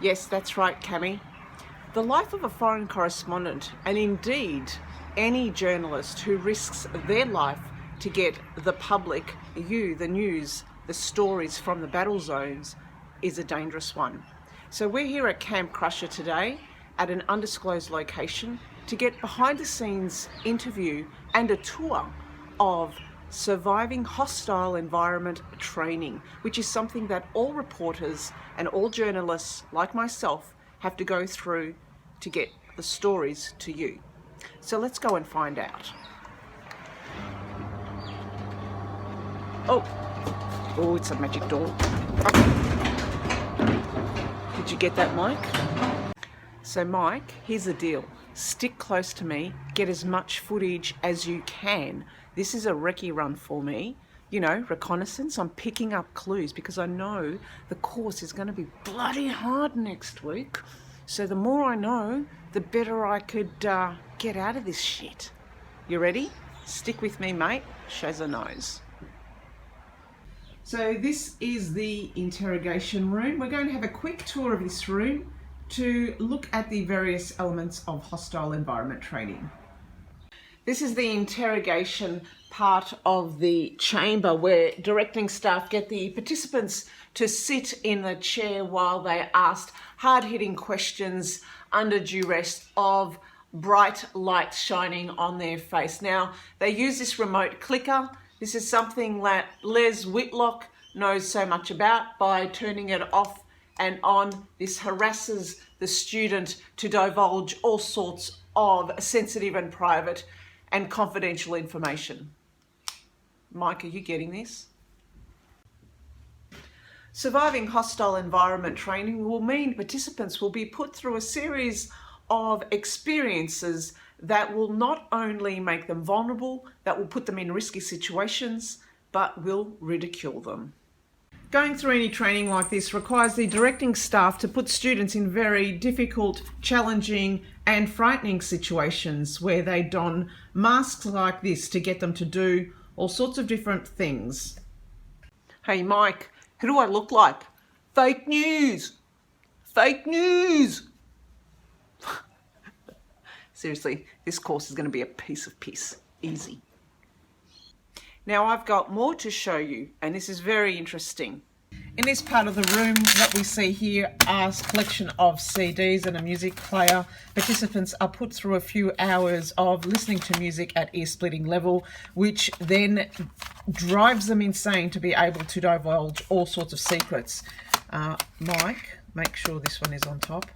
Yes, that's right, Cammy. The life of a foreign correspondent, and indeed any journalist who risks their life to get the public, you, the news, the stories from the battle zones, is a dangerous one. So we're here at Camp Crusher today at an undisclosed location to get behind the scenes interview and a tour of surviving hostile environment training, which is something that all reporters and all journalists like myself have to go through to get the stories to you. So let's go and find out. Oh, it's a magic door. Did you get that, Mike? So Mike, here's the deal. Stick close to me, get as much footage as you can. This is a recce run for me. You know, reconnaissance. I'm picking up clues because I know the course is going to be bloody hard next week. So the more I know, the better I could get out of this shit. You ready? Stick with me, mate. Shazza knows. So this is the interrogation room. We're going to have a quick tour of this room to look at the various elements of hostile environment training. This is the interrogation part of the chamber where directing staff get the participants to sit in the chair while they asked hard-hitting questions under duress of bright light shining on their face. Now, they use this remote clicker. This is something that Les Whitlock knows so much about. By turning it off and on, this harasses the student to divulge all sorts of sensitive and private and confidential information. Mike, are you getting this? Surviving hostile environment training will mean participants will be put through a series of experiences that will not only make them vulnerable, that will put them in risky situations, but will ridicule them. Going through any training like this requires the directing staff to put students in very difficult, challenging and frightening situations where they don masks like this to get them to do all sorts of different things. Hey Mike, who do I look like? Fake news! Fake news! Seriously, this course is going to be a piece of piss. Easy. Now I've got more to show you, and this is very interesting. In this part of the room, what we see here are a collection of CDs and a music player. Participants are put through a few hours of listening to music at ear-splitting level, which then drives them insane to be able to divulge all sorts of secrets. Mike, make sure this one is on top.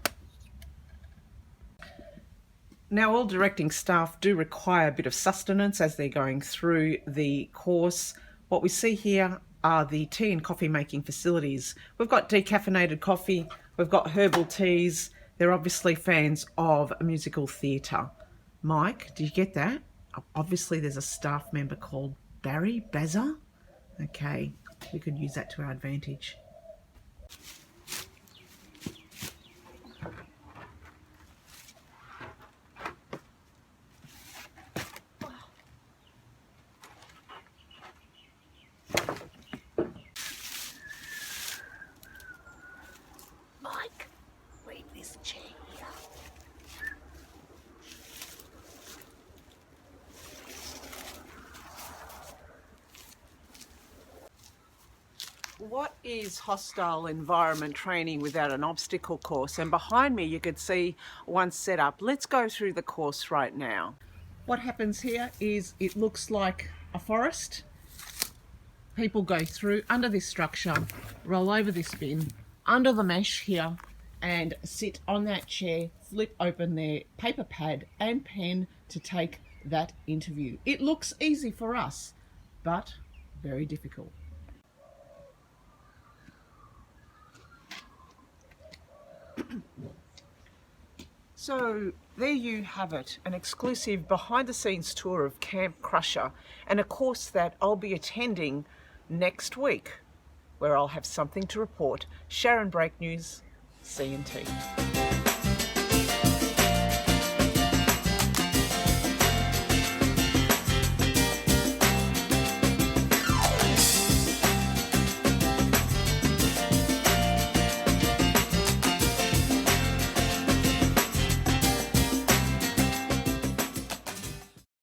Now, all directing staff do require a bit of sustenance as they're going through the course. What we see here are the tea and coffee making facilities. We've got decaffeinated coffee, we've got herbal teas. They're obviously fans of musical theatre. Mike, do you get that? Obviously there's a staff member called Barry Bazza. Okay, we could use that to our advantage. What is hostile environment training without an obstacle course? And behind me you could see one set up. Let's go through the course right now. What happens here is it looks like a forest. People go through under this structure, roll over this bin, under the mesh here, and sit on that chair, flip open their paper pad and pen to take that interview. It looks easy for us, but very difficult. So there you have it, an exclusive behind the scenes tour of Camp Crusher and a course that I'll be attending next week where I'll have something to report. Sharon, Breaknews, CNT.